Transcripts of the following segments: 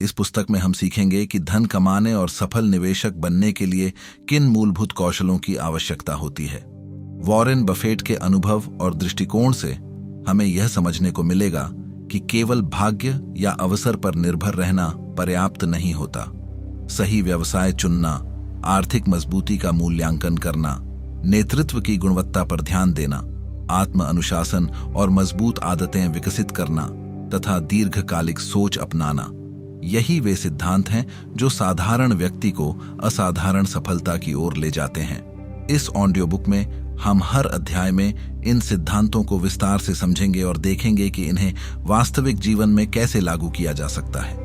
इस पुस्तक में हम सीखेंगे कि धन कमाने और सफल निवेशक बनने के लिए किन मूलभूत कौशलों की आवश्यकता होती है। वॉरेन बफेट के अनुभव और दृष्टिकोण से हमें यह समझने को मिलेगा कि केवल भाग्य या अवसर पर निर्भर रहना पर्याप्त नहीं होता। सही व्यवसाय चुनना, आर्थिक मजबूती का मूल्यांकन करना, नेतृत्व की गुणवत्ता पर ध्यान देना, आत्म अनुशासन और मजबूत आदतें विकसित करना तथा दीर्घकालिक सोच अपनाना, यही वे सिद्धांत हैं जो साधारण व्यक्ति को असाधारण सफलता की ओर ले जाते हैं। इस ऑडियो बुक में हम हर अध्याय में इन सिद्धांतों को विस्तार से समझेंगे और देखेंगे कि इन्हें वास्तविक जीवन में कैसे लागू किया जा सकता है।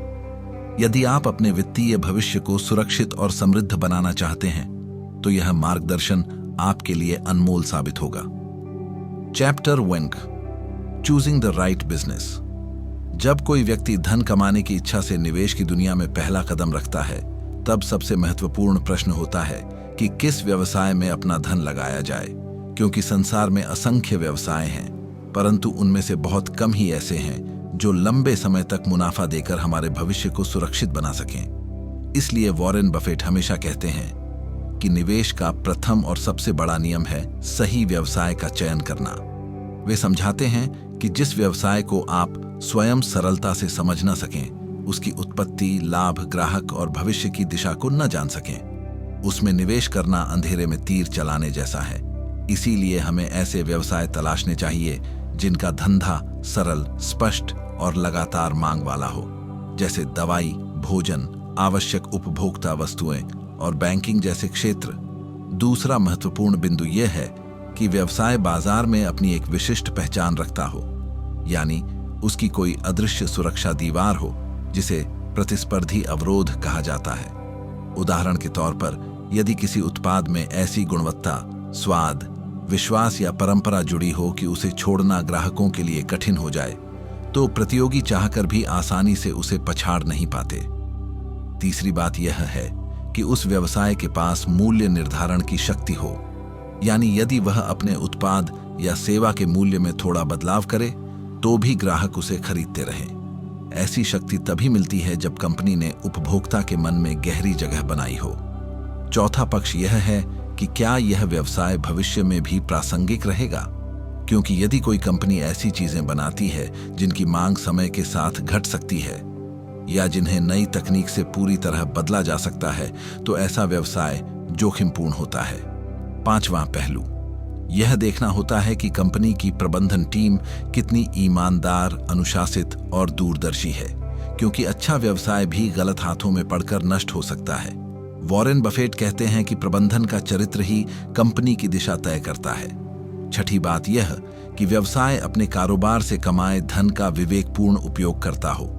यदि आप अपने वित्तीय भविष्य को सुरक्षित और समृद्ध बनाना चाहते हैं तो यह मार्गदर्शन आपके लिए अनमोल साबित होगा। Chapter 1, choosing the right business. जब कोई व्यक्ति धन कमाने की इच्छा से निवेश की दुनिया में पहला कदम रखता है, तब सबसे महत्वपूर्ण प्रश्न होता है कि किस व्यवसाय में अपना धन लगाया जाए। क्योंकि संसार में असंख्य व्यवसाय हैं, परंतु उनमें से बहुत कम ही ऐसे हैं जो लंबे समय तक मुनाफा देकर हमारे भविष्य को सुरक्षित बना सकें। इसलिए वॉरेन बफेट हमेशा कहते हैं कि निवेश का प्रथम और सबसे बड़ा नियम है सही व्यवसाय का चयन करना। वे समझाते हैं कि जिस व्यवसाय को आप स्वयं सरलता से समझ न सकें, उसकी उत्पत्ति, लाभ, ग्राहक और भविष्य की दिशा को न जान सकें, उसमें निवेश करना अंधेरे में तीर चलाने जैसा है। इसीलिए हमें ऐसे व्यवसाय तलाशने चाहिए जिनका धंधा सरल, स्पष्ट और लगातार मांग वाला हो, जैसे दवाई, भोजन, आवश्यक उपभोक्ता वस्तुएं और बैंकिंग जैसे क्षेत्र। दूसरा महत्वपूर्ण बिंदु यह है कि व्यवसाय बाजार में अपनी एक विशिष्ट पहचान रखता हो, यानी उसकी कोई अदृश्य सुरक्षा दीवार हो जिसे प्रतिस्पर्धी अवरोध कहा जाता है। उदाहरण के तौर पर, यदि किसी उत्पाद में ऐसी गुणवत्ता, स्वाद, विश्वास या परंपरा जुड़ी हो कि उसे छोड़ना ग्राहकों के लिए कठिन हो जाए, तो प्रतियोगी चाहकर भी आसानी से उसे पछाड़ नहीं पाते। तीसरी बात यह है कि उस व्यवसाय के पास मूल्य निर्धारण की शक्ति हो, यानी यदि वह अपने उत्पाद या सेवा के मूल्य में थोड़ा बदलाव करे तो भी ग्राहक उसे खरीदते रहें। ऐसी शक्ति तभी मिलती है जब कंपनी ने उपभोक्ता के मन में गहरी जगह बनाई हो। चौथा पक्ष यह है कि क्या यह व्यवसाय भविष्य में भी प्रासंगिक रहेगा, क्योंकि यदि कोई कंपनी ऐसी चीजें बनाती है जिनकी मांग समय के साथ घट सकती है या जिन्हें नई तकनीक से पूरी तरह बदला जा सकता है, तो ऐसा व्यवसाय जोखिमपूर्ण होता है। पांचवां पहलू यह देखना होता है कि कंपनी की प्रबंधन टीम कितनी ईमानदार, अनुशासित और दूरदर्शी है, क्योंकि अच्छा व्यवसाय भी गलत हाथों में पड़कर नष्ट हो सकता है। वॉरेन बफेट कहते हैं कि प्रबंधन का चरित्र ही कंपनी की दिशा तय करता है। छठी बात यह कि व्यवसाय अपने कारोबार से कमाए धन का विवेकपूर्ण उपयोग करता हो,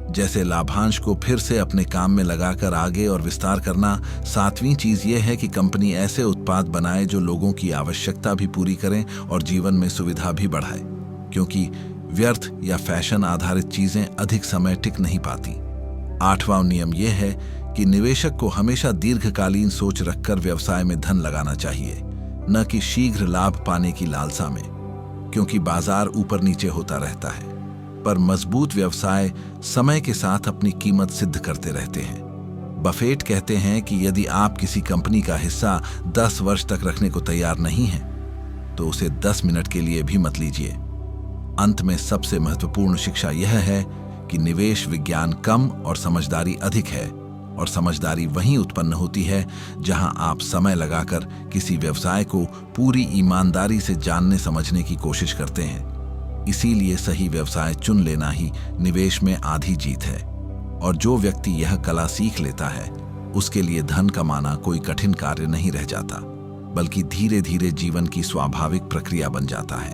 जैसे लाभांश को फिर से अपने काम में लगाकर आगे और विस्तार करना। सातवीं चीज यह है कि कंपनी ऐसे उत्पाद बनाए जो लोगों की आवश्यकता भी पूरी करें और जीवन में सुविधा भी बढ़ाए, क्योंकि व्यर्थ या फैशन आधारित चीजें अधिक समय टिक नहीं पाती। आठवां नियम यह है कि निवेशक को हमेशा दीर्घकालीन सोच रखकर व्यवसाय में धन लगाना चाहिए, न कि शीघ्र लाभ पाने की लालसा में, क्योंकि बाजार ऊपर नीचे होता रहता है, पर मजबूत व्यवसाय समय के साथ अपनी कीमत सिद्ध करते रहते हैं। बफेट कहते हैं कि यदि आप किसी कंपनी का हिस्सा 10 वर्ष तक रखने को तैयार नहीं हैं, तो उसे 10 मिनट के लिए भी मत लीजिए। अंत में सबसे महत्वपूर्ण शिक्षा यह है कि निवेश विज्ञान कम और समझदारी अधिक है, और समझदारी वहीं उत्पन्न होती है जहां आप समय लगाकर किसी व्यवसाय को पूरी ईमानदारी से जानने समझने की कोशिश करते हैं। इसीलिए सही व्यवसाय चुन लेना ही निवेश में आधी जीत है, और जो व्यक्ति यह कला सीख लेता है उसके लिए धन कमाना कोई कठिन कार्य नहीं रह जाता, बल्कि धीरे धीरे जीवन की स्वाभाविक प्रक्रिया बन जाता है।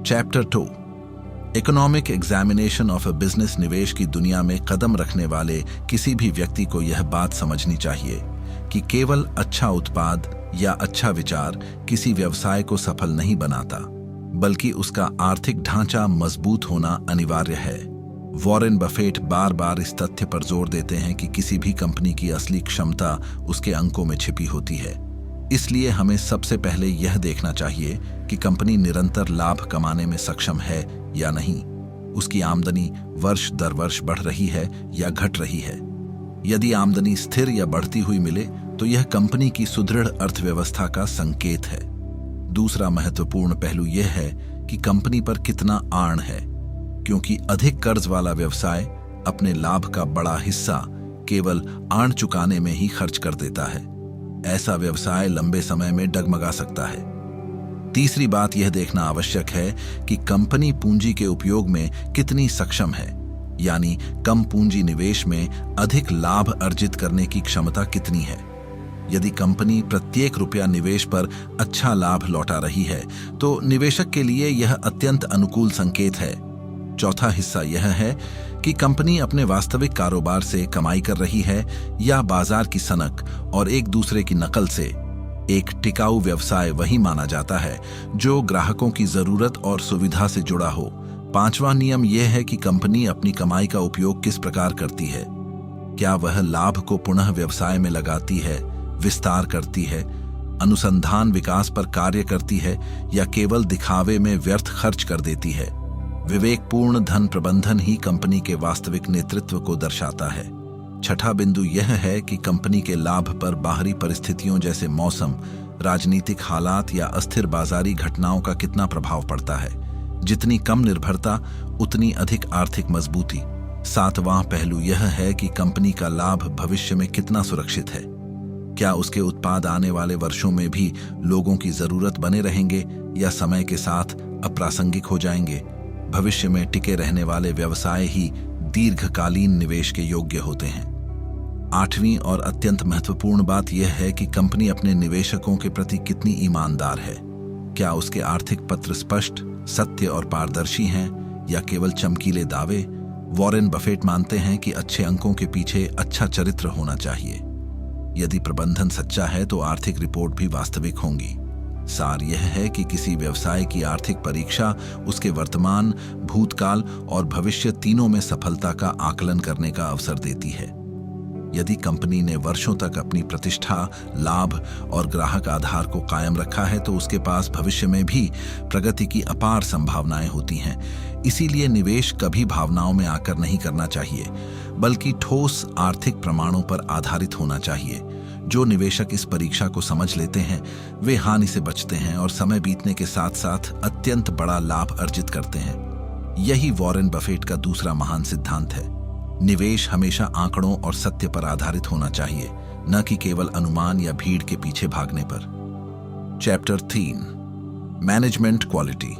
Chapter 2, economic examination of a business. निवेश की दुनिया में कदम रखने वाले किसी भी व्यक्ति को यह बात समझनी चाहिए कि केवल अच्छा उत्पाद या अच्छा विचार किसी व्यवसाय को सफल नहीं बनाता, बल्कि उसका आर्थिक ढांचा मजबूत होना अनिवार्य है। वॉरेन बफेट बार बार इस तथ्य पर जोर देते हैं कि किसी भी कंपनी की असली क्षमता उसके अंकों में छिपी होती है। इसलिए हमें सबसे पहले यह देखना चाहिए कि कंपनी निरंतर लाभ कमाने में सक्षम है या नहीं। उसकी आमदनी वर्ष दर वर्ष बढ़ रही है या घट रही है। यदि आमदनी स्थिर या बढ़ती हुई मिले तो यह कंपनी की सुदृढ़ अर्थव्यवस्था का संकेत है। दूसरा महत्वपूर्ण पहलू यह है कि कंपनी पर कितना आर्ण है, क्योंकि अधिक कर्ज वाला व्यवसाय अपने लाभ का बड़ा हिस्सा केवल आर्ण चुकाने में ही खर्च कर देता है। ऐसा व्यवसाय लंबे समय में डगमगा सकता है। तीसरी बात यह देखना आवश्यक है कि कंपनी पूंजी के उपयोग में कितनी सक्षम है, यानी कम पूंजी निवेश में अधिक लाभ अर्जित करने की क्षमता कितनी है। यदि कंपनी प्रत्येक रुपया निवेश पर अच्छा लाभ लौटा रही है तो निवेशक के लिए यह अत्यंत अनुकूल संकेत है। चौथा हिस्सा यह है कि कंपनी अपने वास्तविक कारोबार से कमाई कर रही है या बाजार की सनक और एक दूसरे की नकल से। एक टिकाऊ व्यवसाय वही माना जाता है जो ग्राहकों की जरूरत और सुविधा से जुड़ा हो। पांचवा नियम यह है कि कंपनी अपनी कमाई का उपयोग किस प्रकार करती है। क्या वह लाभ को पुनः व्यवसाय में लगाती है, विस्तार करती है, अनुसंधान विकास पर कार्य करती है या केवल दिखावे में व्यर्थ खर्च कर देती है। विवेकपूर्ण धन प्रबंधन ही कंपनी के वास्तविक नेतृत्व को दर्शाता है। छठा बिंदु यह है कि कंपनी के लाभ पर बाहरी परिस्थितियों जैसे मौसम, राजनीतिक हालात या अस्थिर बाजारी घटनाओं का कितना प्रभाव पड़ता है। जितनी कम निर्भरता उतनी अधिक आर्थिक मजबूती। सातवां पहलू यह है कि कंपनी का लाभ भविष्य में कितना सुरक्षित है। क्या उसके उत्पाद आने वाले वर्षों में भी लोगों की जरूरत बने रहेंगे या समय के साथ अप्रासंगिक हो जाएंगे। भविष्य में टिके रहने वाले व्यवसाय ही दीर्घकालीन निवेश के योग्य होते हैं। आठवीं और अत्यंत महत्वपूर्ण बात यह है कि कंपनी अपने निवेशकों के प्रति कितनी ईमानदार है। क्या उसके आर्थिक पत्र स्पष्ट, सत्य और पारदर्शी हैं या केवल चमकीले दावे। वॉरेन बफेट मानते हैं कि अच्छे अंकों के पीछे अच्छा चरित्र होना चाहिए। यदि प्रबंधन सच्चा है तो आर्थिक रिपोर्ट भी वास्तविक होंगी। सार यह है कि किसी व्यवसाय की आर्थिक परीक्षा उसके वर्तमान, भूतकाल और भविष्य तीनों में सफलता का आकलन करने का अवसर देती है। यदि कंपनी ने वर्षों तक अपनी प्रतिष्ठा, लाभ और ग्राहक आधार को कायम रखा है तो उसके पास भविष्य में भी प्रगति की अपार संभावनाएं होती हैं। इसीलिए निवेश कभी भावनाओं में आकर नहीं करना चाहिए, बल्कि ठोस आर्थिक प्रमाणों पर आधारित होना चाहिए। जो निवेशक इस परीक्षा को समझ लेते हैं वे हानि से बचते हैं और समय बीतने के साथ साथ अत्यंत बड़ा लाभ अर्जित करते हैं। यही वॉरेन बफेट का दूसरा महान सिद्धांत है। निवेश हमेशा आंकड़ों और सत्य पर आधारित होना चाहिए, न कि केवल अनुमान या भीड़ के पीछे भागने पर। Chapter 3, management quality.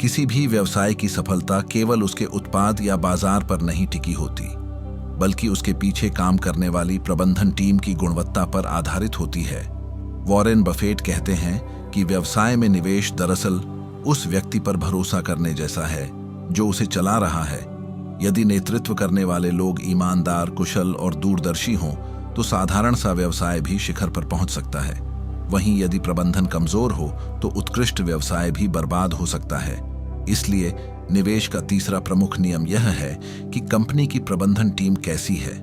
किसी भी व्यवसाय की सफलता केवल उसके उत्पाद या बाजार पर नहीं टिकी होती, बल्कि उसके पीछे काम करने वाली प्रबंधन टीम की गुणवत्ता पर आधारित होती है। वॉरेन बफेट कहते हैं कि व्यवसाय में निवेश दरअसल उस व्यक्ति पर भरोसा करने जैसा है जो उसे चला रहा है। यदि नेतृत्व करने वाले लोग ईमानदार, कुशल और दूरदर्शी हों तो साधारण सा व्यवसाय भी शिखर पर पहुंच सकता है। वहीं यदि प्रबंधन कमजोर हो तो उत्कृष्ट व्यवसाय भी बर्बाद हो सकता है। इसलिए निवेश का तीसरा प्रमुख नियम यह है कि कंपनी की प्रबंधन टीम कैसी है।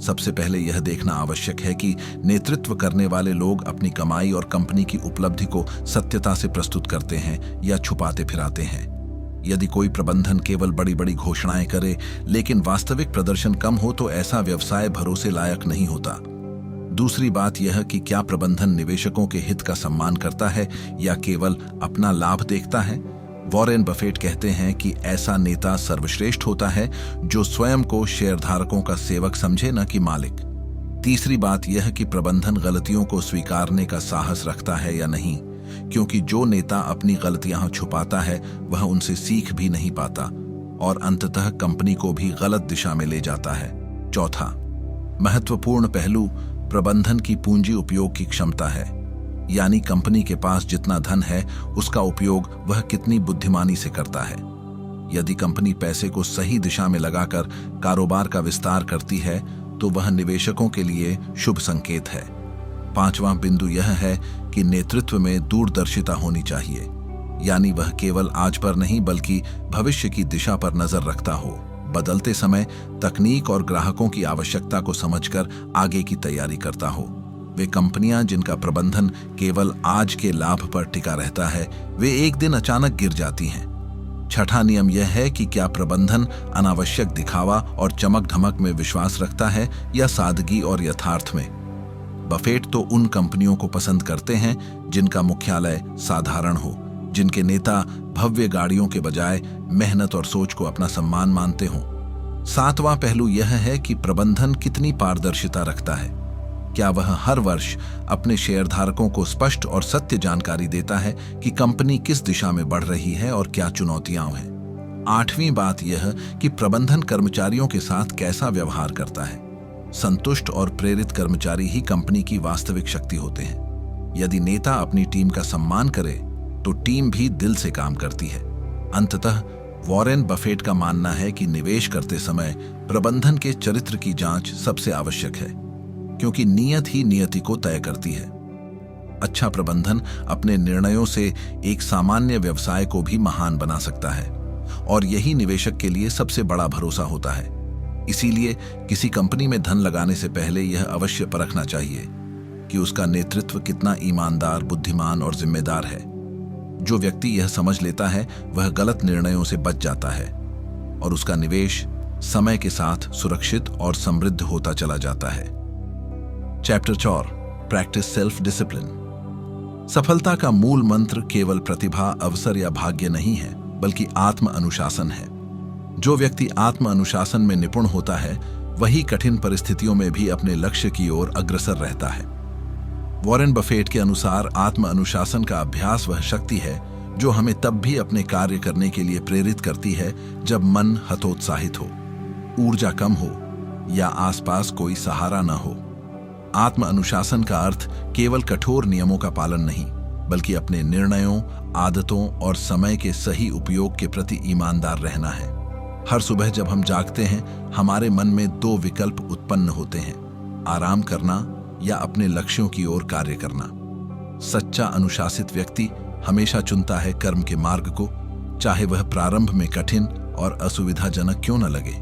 सबसे पहले यह देखना आवश्यक है कि नेतृत्व करने वाले लोग अपनी कमाई और कंपनी की उपलब्धि को सत्यता से प्रस्तुत करते हैं या छुपाते फिराते हैं। यदि कोई प्रबंधन केवल बड़ी बड़ी घोषणाएं करे लेकिन वास्तविक प्रदर्शन कम हो तो ऐसा व्यवसाय भरोसे लायक नहीं होता। दूसरी बात यह कि क्या प्रबंधन निवेशकों के हित का सम्मान करता है या केवल अपना लाभ देखता है। वॉरेन बफेट कहते हैं कि ऐसा नेता सर्वश्रेष्ठ होता है जो स्वयं को शेयरधारकों का सेवक समझे, न कि मालिक। तीसरी बात यह कि प्रबंधन गलतियों को स्वीकारने का साहस रखता है या नहीं, क्योंकि जो नेता अपनी गलतियां छुपाता है वह उनसे सीख भी नहीं पाता और अंततः कंपनी को भी गलत दिशा में ले जाता है। चौथा महत्वपूर्ण पहलू प्रबंधन की पूंजी उपयोग की क्षमता है, यानी कंपनी के पास जितना धन है उसका उपयोग वह कितनी बुद्धिमानी से करता है। यदि कंपनी पैसे को सही दिशा में लगाकर कारोबार का विस्तार करती है तो वह निवेशकों के लिए शुभ संकेत है। पांचवां बिंदु यह है कि नेतृत्व में दूरदर्शिता होनी चाहिए, यानी वह केवल आज पर नहीं बल्कि भविष्य की दिशा पर नजर रखता हो, बदलते समय तकनीक और ग्राहकों की आवश्यकता को समझकर आगे की तैयारी करता हो। वे कंपनियां जिनका प्रबंधन केवल आज के लाभ पर टिका रहता है वे एक दिन अचानक गिर जाती हैं। छठा नियम यह है कि क्या प्रबंधन अनावश्यक दिखावा और चमक धमक में विश्वास रखता है या सादगी और यथार्थ में। बफेट तो उन कंपनियों को पसंद करते हैं जिनका मुख्यालय साधारण हो, जिनके नेता भव्य गाड़ियों के बजाय मेहनत और सोच को अपना सम्मान मानते हों। सातवां पहलू यह है कि प्रबंधन कितनी पारदर्शिता रखता है। क्या वह हर वर्ष अपने शेयरधारकों को स्पष्ट और सत्य जानकारी देता है कि कंपनी किस दिशा में बढ़ रही है और क्या चुनौतियां हैं। आठवीं बात यह कि प्रबंधन कर्मचारियों के साथ कैसा व्यवहार करता है। संतुष्ट और प्रेरित कर्मचारी ही कंपनी की वास्तविक शक्ति होते हैं। यदि नेता अपनी टीम का सम्मान करे तो टीम भी दिल से काम करती है। अंततः वॉरेन बफेट का मानना है कि निवेश करते समय प्रबंधन के चरित्र की जांच सबसे आवश्यक है, क्योंकि नियत ही नियति को तय करती है। अच्छा प्रबंधन अपने निर्णयों से एक सामान्य व्यवसाय को भी महान बना सकता है, और यही निवेशक के लिए सबसे बड़ा भरोसा होता है। इसीलिए किसी कंपनी में धन लगाने से पहले यह अवश्य परखना चाहिए कि उसका नेतृत्व कितना ईमानदार, बुद्धिमान और जिम्मेदार है। जो व्यक्ति यह समझ लेता है वह गलत निर्णयों से बच जाता है, और उसका निवेश समय के साथ सुरक्षित और समृद्ध होता चला जाता है। Chapter 4, practice self discipline. सफलता का मूल मंत्र केवल प्रतिभा, अवसर या भाग्य नहीं है, बल्कि आत्म अनुशासन है। जो व्यक्ति आत्म अनुशासन में निपुण होता है वही कठिन परिस्थितियों में भी अपने लक्ष्य की ओर अग्रसर रहता है। वॉरेन बफेट के अनुसार आत्म अनुशासन का अभ्यास वह शक्ति है जो हमें तब भी अपने कार्य करने के लिए प्रेरित करती है जब मन हतोत्साहित हो, ऊर्जा कम हो या आसपास कोई सहारा न हो। आत्म अनुशासन का अर्थ केवल कठोर नियमों का पालन नहीं, बल्कि अपने निर्णयों, आदतों और समय के सही उपयोग के प्रति ईमानदार रहना है। हर सुबह जब हम जागते हैं हमारे मन में दो विकल्प उत्पन्न होते हैं, आराम करना या अपने लक्ष्यों की ओर कार्य करना। सच्चा अनुशासित व्यक्ति हमेशा चुनता है कर्म के मार्ग को, चाहे वह प्रारंभ में कठिन और असुविधाजनक क्यों न लगे।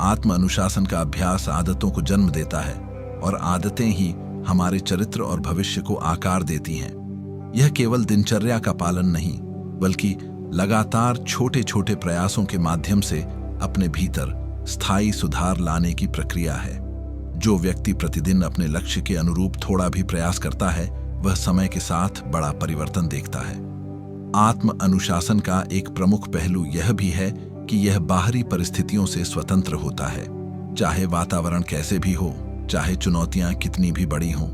आत्म अनुशासन का अभ्यास आदतों को जन्म देता है, और आदतें ही हमारे चरित्र और भविष्य को आकार देती हैं। यह केवल दिनचर्या का पालन नहीं, बल्कि लगातार छोटे छोटे प्रयासों के माध्यम से अपने भीतर स्थायी सुधार लाने की प्रक्रिया है। जो व्यक्ति प्रतिदिन अपने लक्ष्य के अनुरूप थोड़ा भी प्रयास करता है वह समय के साथ बड़ा परिवर्तन देखता है। आत्म अनुशासन का एक प्रमुख पहलू यह भी है कि यह बाहरी परिस्थितियों से स्वतंत्र होता है। चाहे वातावरण कैसे भी हो, चाहे चुनौतियां कितनी भी बड़ी हों,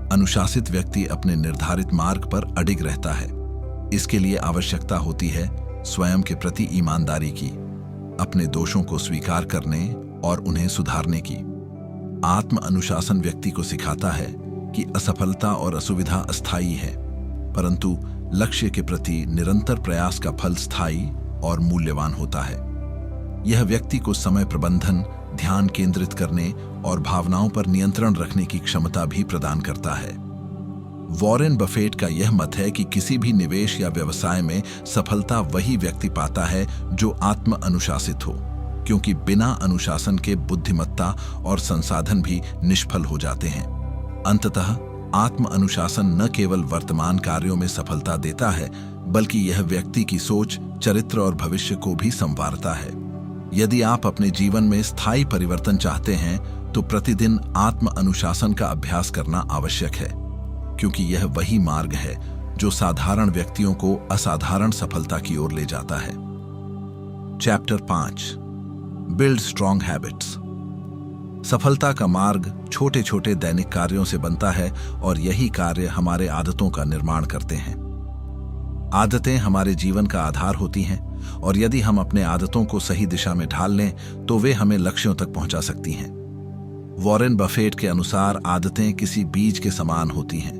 अनुशासित व्यक्ति अपने निर्धारित मार्ग पर अडिग रहता है। इसके लिए आवश्यकता होती है स्वयं के प्रति ईमानदारी की, अपने दोषों को स्वीकार करने और उन्हें सुधारने की। आत्म अनुशासन व्यक्ति को सिखाता है कि असफलता और असुविधा अस्थायी है, परंतु लक्ष्य के प्रति निरंतर प्रयास का फल स्थायी और मूल्यवान होता है। यह व्यक्ति को समय प्रबंधन, ध्यान केंद्रित करने और भावनाओं पर नियंत्रण रखने की क्षमता भी प्रदान करता है। वॉरेन बफेट का यह मत है कि किसी भी निवेश या व्यवसाय में सफलता वही व्यक्ति पाता है जो आत्म अनुशासित हो, क्योंकि बिना अनुशासन के बुद्धिमत्ता और संसाधन भी निष्फल हो जाते हैं। अंततः आत्म अनुशासन न केवल वर्तमान कार्यों में सफलता देता है, बल्कि यह व्यक्ति की सोच, चरित्र और भविष्य को भी संवारता है। यदि आप अपने जीवन में स्थायी परिवर्तन चाहते हैं तो प्रतिदिन आत्म अनुशासन का अभ्यास करना आवश्यक है, क्योंकि यह वही मार्ग है जो साधारण व्यक्तियों को असाधारण सफलता की ओर ले जाता है। Chapter 5, build strong habits. सफलता का मार्ग छोटे छोटे दैनिक कार्यों से बनता है, और यही कार्य हमारे आदतों का निर्माण करते हैं। आदतें हमारे जीवन का आधार होती हैं, और यदि हम अपने आदतों को सही दिशा में ढाल लें तो वे हमें लक्ष्यों तक पहुंचा सकती हैं। वॉरेन बफेट के अनुसार आदतें किसी बीज के समान होती हैं।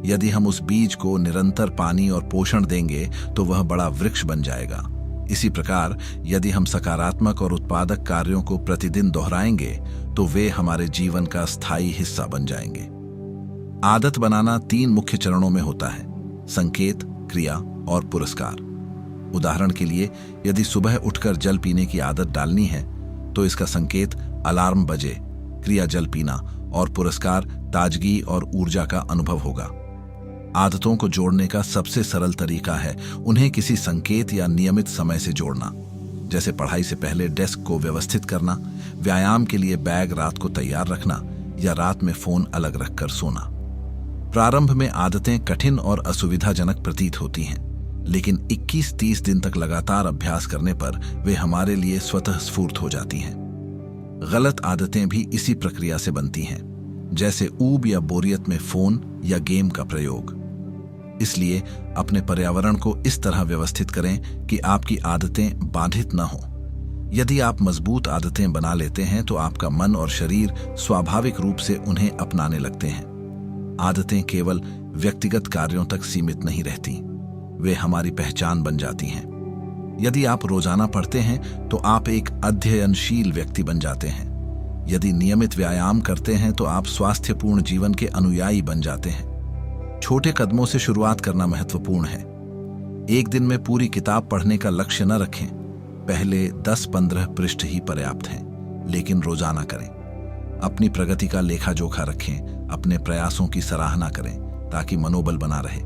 यदि हम उस बीज को निरंतर पानी और पोषण देंगे तो वह बड़ा वृक्ष बन जाएगा। इसी प्रकार यदि हम सकारात्मक और उत्पादक कार्यों को प्रतिदिन दोहराएंगे तो वे हमारे जीवन का स्थायी हिस्सा बन जाएंगे। आदत बनाना 3 मुख्य चरणों में होता है: संकेत, क्रिया और पुरस्कार। उदाहरण के लिए, यदि सुबह उठकर जल पीने की आदत डालनी है तो इसका संकेत अलार्म बजे, क्रिया जल पीना, और पुरस्कार ताजगी और ऊर्जा का अनुभव होगा। आदतों को जोड़ने का सबसे सरल तरीका है उन्हें किसी संकेत या नियमित समय से जोड़ना, जैसे पढ़ाई से पहले डेस्क को व्यवस्थित करना, व्यायाम के लिए बैग रात को तैयार रखना या रात में फोन अलग रखकर सोना। प्रारंभ में आदतें कठिन और असुविधाजनक प्रतीत होती हैं, लेकिन 21-30 दिन तक लगातार अभ्यास करने पर वे हमारे लिए स्वतः स्फूर्त हो जाती हैं। गलत आदतें भी इसी प्रक्रिया से बनती हैं, जैसे ऊब या बोरियत में फोन या गेम का प्रयोग। इसलिए अपने पर्यावरण को इस तरह व्यवस्थित करें कि आपकी आदतें बाधित न हों। यदि आप मजबूत आदतें बना लेते हैं तो आपका मन और शरीर स्वाभाविक रूप से उन्हें अपनाने लगते हैं। आदतें केवल व्यक्तिगत कार्यों तक सीमित नहीं रहती, वे हमारी पहचान बन जाती हैं। यदि आप रोजाना पढ़ते हैं तो आप एक अध्ययनशील व्यक्ति बन जाते हैं। यदि नियमित व्यायाम करते हैं तो आप स्वास्थ्यपूर्ण जीवन के अनुयायी बन जाते हैं। छोटे कदमों से शुरुआत करना महत्वपूर्ण है। एक दिन में पूरी किताब पढ़ने का लक्ष्य न रखें, पहले 10-15 पृष्ठ ही पर्याप्त हैं, लेकिन रोजाना करें। अपनी प्रगति का लेखा जोखा रखें, अपने प्रयासों की सराहना करें ताकि मनोबल बना रहे।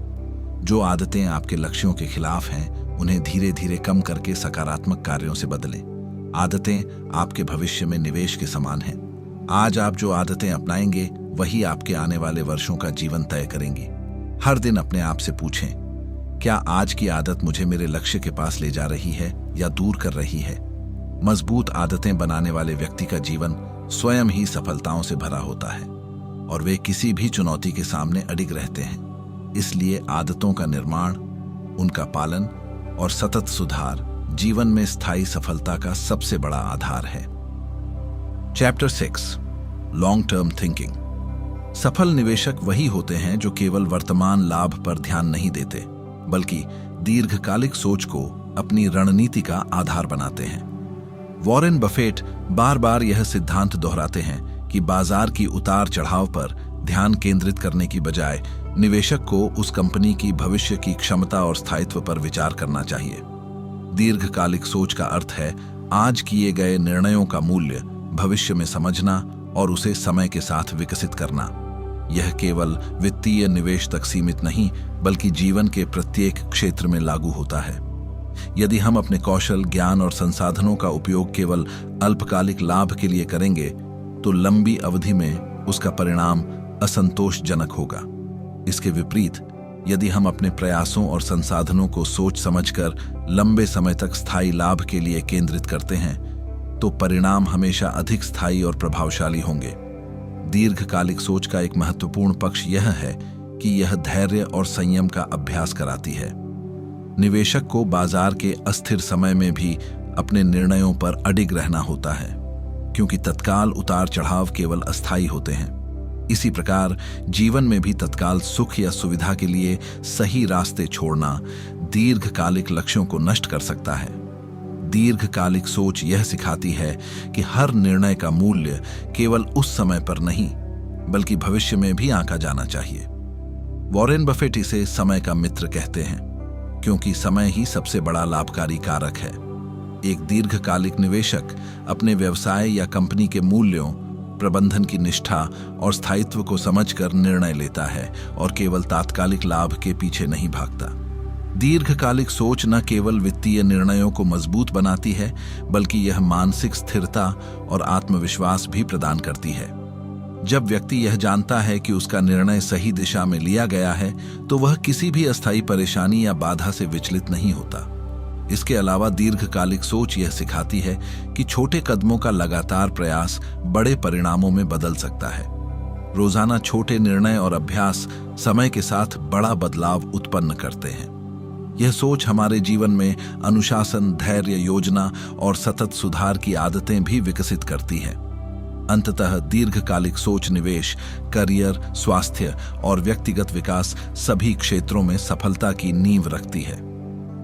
जो आदतें आपके लक्ष्यों के खिलाफ हैं उन्हें धीरे धीरे कम करके सकारात्मक कार्यों से बदलें। आदतें आपके भविष्य में निवेश के समान हैं। आज आप जो आदतें अपनाएंगे वही आपके आने वाले वर्षों का जीवन तय करेंगी। हर दिन अपने आप से पूछें, क्या आज की आदत मुझे मेरे लक्ष्य के पास ले जा रही है या दूर कर रही है? मजबूत आदतें बनाने वाले व्यक्ति का जीवन स्वयं ही सफलताओं से भरा होता है और वे किसी भी चुनौती के सामने अडिग रहते हैं। इसलिए आदतों का निर्माण, उनका पालन और सतत सुधार जीवन में स्थायी सफलता का सबसे बड़ा आधार है। Chapter 6, long term thinking. सफल निवेशक वही होते हैं जो केवल वर्तमान लाभ पर ध्यान नहीं देते, बल्कि दीर्घकालिक सोच को अपनी रणनीति का आधार बनाते हैं। वॉरेन बफेट बार बार यह सिद्धांत दोहराते हैं कि बाजार की उतार चढ़ाव पर ध्यान केंद्रित करने की बजाय निवेशक को उस कंपनी की भविष्य की क्षमता और स्थायित्व पर विचार करना चाहिए। दीर्घकालिक सोच का अर्थ है आज किए गए निर्णयों का मूल्य भविष्य में समझना और उसे समय के साथ विकसित करना। यह केवल वित्तीय निवेश तक सीमित नहीं, बल्कि जीवन के प्रत्येक क्षेत्र में लागू होता है। यदि हम अपने कौशल, ज्ञान और संसाधनों का उपयोग केवल अल्पकालिक लाभ के लिए करेंगे तो लंबी अवधि में उसका परिणाम असंतोषजनक होगा। इसके विपरीत, यदि हम अपने प्रयासों और संसाधनों को सोच समझकर लंबे समय तक स्थायी लाभ के लिए केंद्रित करते हैं तो परिणाम हमेशा अधिक स्थायी और प्रभावशाली होंगे। दीर्घकालिक सोच का एक महत्वपूर्ण पक्ष यह है कि यह धैर्य और संयम का अभ्यास कराती है। निवेशक को बाजार के अस्थिर समय में भी अपने निर्णयों पर अडिग रहना होता है, क्योंकि तत्काल उतार चढ़ाव केवल अस्थायी होते हैं। इसी प्रकार जीवन में भी तत्काल सुख या सुविधा के लिए सही रास्ते छोड़ना दीर्घकालिक लक्ष्यों को नष्ट कर सकता है। दीर्घकालिक सोच यह सिखाती है कि हर निर्णय का मूल्य केवल उस समय पर नहीं, बल्कि भविष्य में भी आंका जाना चाहिए। वॉरेन बफेट इसे समय का मित्र कहते हैं, क्योंकि समय ही सबसे बड़ा लाभकारी कारक है। एक दीर्घकालिक निवेशक अपने व्यवसाय या कंपनी के मूल्यों, प्रबंधन की निष्ठा और स्थायित्व को समझकर निर्णय लेता है और केवल तात्कालिक लाभ के पीछे नहीं भागता। दीर्घकालिक सोच न केवल वित्तीय निर्णयों को मजबूत बनाती है, बल्कि यह मानसिक स्थिरता और आत्मविश्वास भी प्रदान करती है। जब व्यक्ति यह जानता है कि उसका निर्णय सही दिशा में लिया गया है, तो वह किसी भी अस्थायी परेशानी या बाधा से विचलित नहीं होता। इसके अलावा दीर्घकालिक सोच यह सिखाती है कि छोटे कदमों का लगातार प्रयास बड़े परिणामों में बदल सकता है। रोजाना छोटे निर्णय और अभ्यास समय के साथ बड़ा बदलाव उत्पन्न करते हैं। यह सोच हमारे जीवन में अनुशासन, धैर्य, योजना और सतत सुधार की आदतें भी विकसित करती है। अंततः दीर्घकालिक सोच निवेश, करियर, स्वास्थ्य और व्यक्तिगत विकास सभी क्षेत्रों में सफलता की नींव रखती है।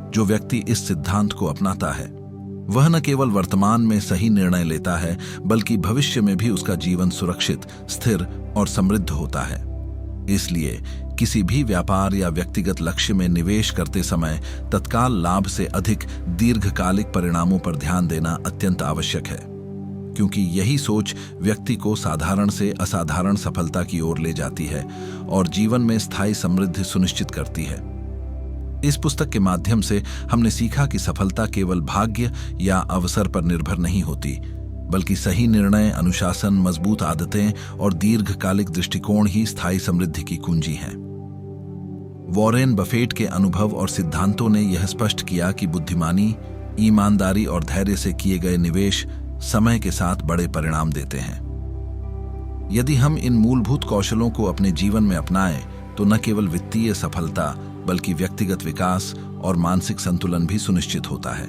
जो व्यक्ति इस सिद्धांत को अपनाता है वह न केवल वर्तमान में सही निर्णय लेता है, बल्कि भविष्य में भी उसका जीवन सुरक्षित, स्थिर और समृद्ध होता है। इसलिए किसी भी व्यापार या व्यक्तिगत लक्ष्य में निवेश करते समय तत्काल लाभ से अधिक दीर्घकालिक परिणामों पर ध्यान देना अत्यंत आवश्यक है। क्योंकि यही सोच व्यक्ति को साधारण से असाधारण सफलता की ओर ले जाती है और जीवन में स्थायी समृद्धि सुनिश्चित करती है। इस पुस्तक के माध्यम से हमने सीखा कि सफलता केवल भाग्य या अवसर पर निर्भर नहीं होती, बल्कि सही निर्णय, अनुशासन, मजबूत आदतें और दीर्घकालिक दृष्टिकोण ही स्थायी समृद्धि की कुंजी हैं। वॉरेन बफेट के अनुभव और सिद्धांतों ने यह स्पष्ट किया कि बुद्धिमानी, ईमानदारी और धैर्य से किए गए निवेश समय के साथ बड़े परिणाम देते हैं। यदि हम इन मूलभूत कौशलों को अपने जीवन में अपनाएं, तो न केवल वित्तीय सफलता बल्कि व्यक्तिगत विकास और मानसिक संतुलन भी सुनिश्चित होता है।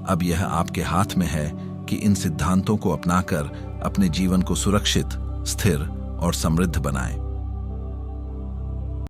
अब यह आपके हाथ में है कि इन सिद्धांतों को अपनाकर अपने जीवन को सुरक्षित, स्थिर और समृद्ध बनाएं।